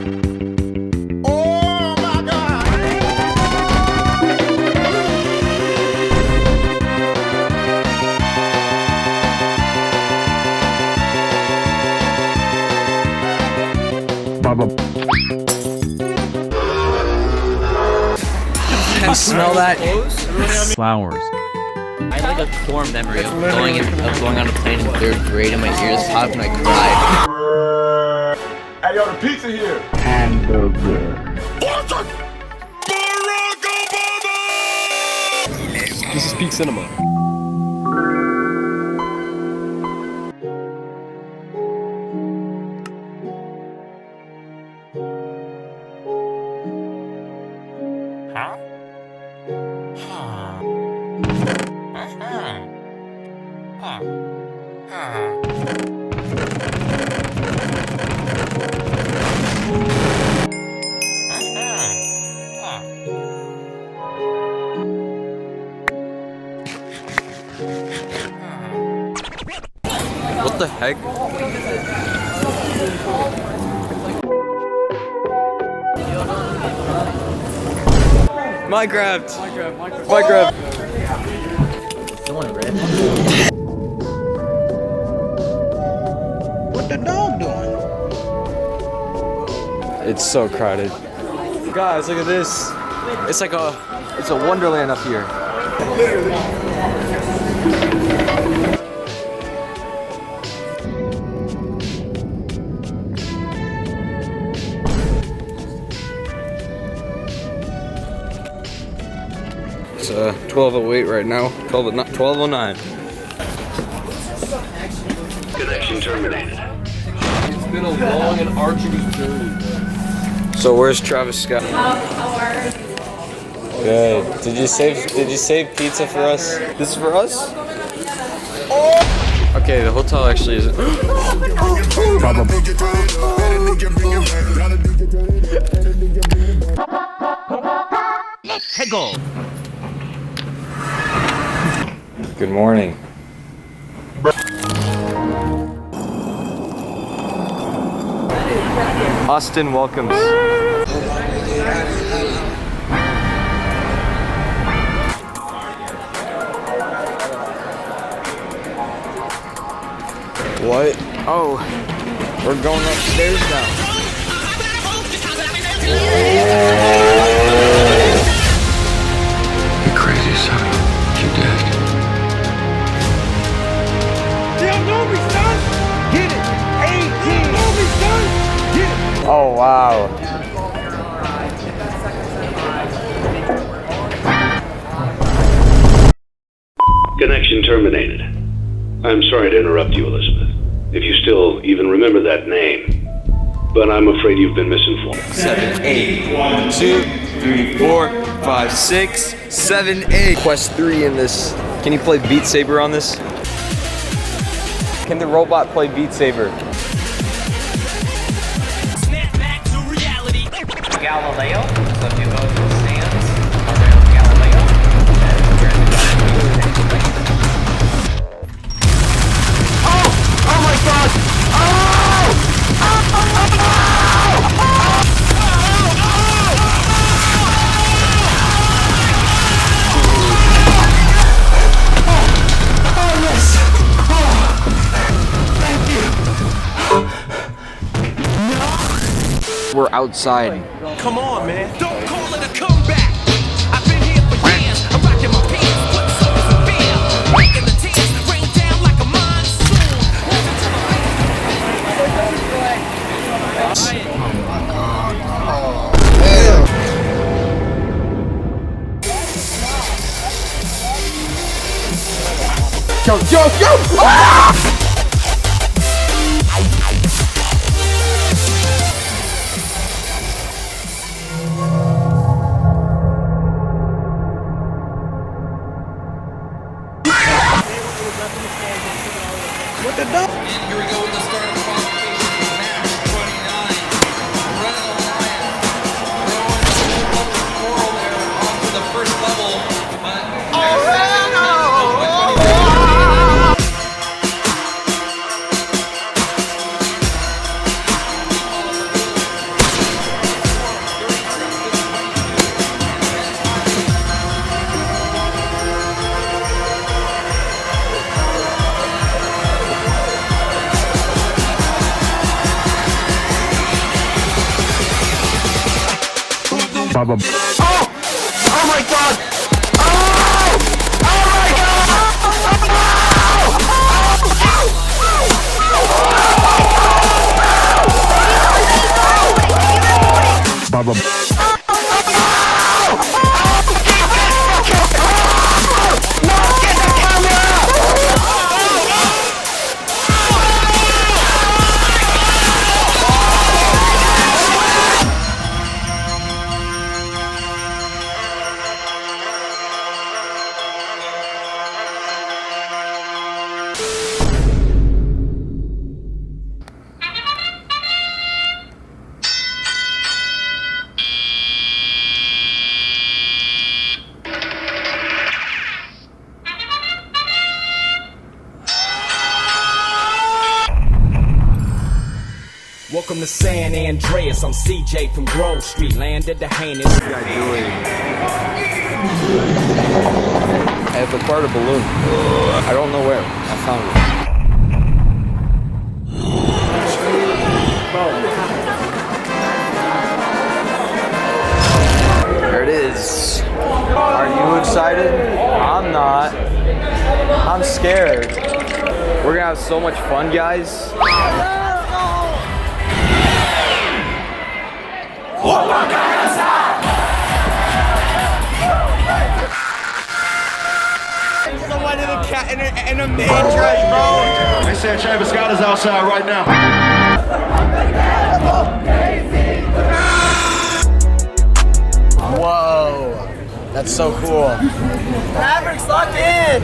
Oh my God! You smell that? Flowers. I have like a core memory of going on a plane in 3rd grade and my ears popped and I cried. Hey, yo, the pizza here. Hamburger. This is peak cinema. What the heck? Minecraft! Minecraft! Someone red. What the dog doing? It's so crowded. Guys, look at this. It's like it's a wonderland up here. It's 12:08 right now. 12:09. Connection terminated. It's been a long and arduous journey. So where's Travis Scott? Good. Did you save pizza for us? This is for us? Oh! Okay, the hotel actually isn't. Let's go. Good morning. Austin welcomes. What? Oh, we're going upstairs now. You crazy son. You dead. Oh wow. Connection terminated. I'm sorry to interrupt you, Elizabeth. If you still even remember that name. But I'm afraid you've been misinformed. 7, 8. 1, 2, 3, 4, 5, 6, 7, 8. Quest 3 in this. Can you play Beat Saber on this? Can the robot play Beat Saber? Snap back to reality. Galileo. So if you go to the stands around Galileo, that is where the Oh my God! We're outside. Come on, man. Don't call it a comeback. I've been here for years. I'm rocking my pants, putting suckers in fear. Making the tears rain down like a monsoon. Yo! Ah! What the dog? And here we go with the start of the qualification. Match 29. Running the line. Throwing coral there onto the first level. But Baba. Oh! Oh my god! Oh! Oh my god! Baba. Welcome to San Andreas. I'm CJ from Grove Street, landed the heinous. I have acquired a balloon. I don't know where. I found it. There it is. Are you excited? I'm not. I'm scared. We're gonna have so much fun, guys. Someone in a mattress, bro. They said Travis Scott is outside right now. Whoa, that's so cool. Maverick's locked in.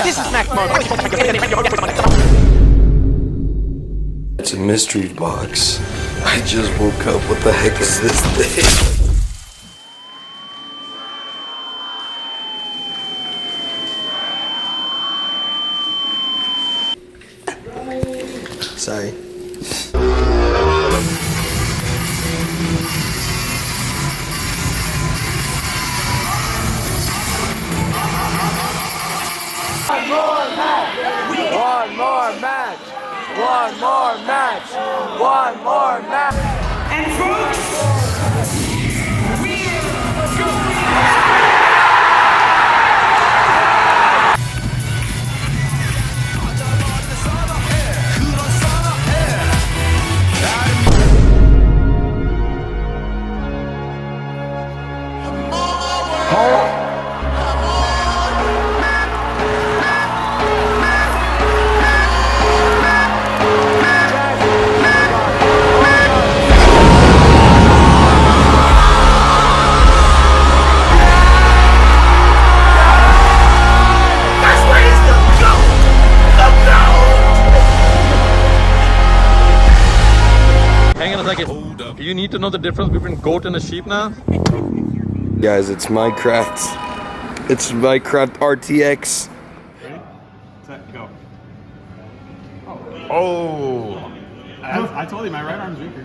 This is Mac Mode. It's a mystery box. I just woke up. What the heck is this thing? Sorry. One more match. One more match. One more match. And folks, we're going. Hang on a second. Do you need to know the difference between goat and a sheep now? Guys, it's Minecraft. It's Minecraft RTX. Ready? Set, go. Oh! I told you, my right arm's weaker.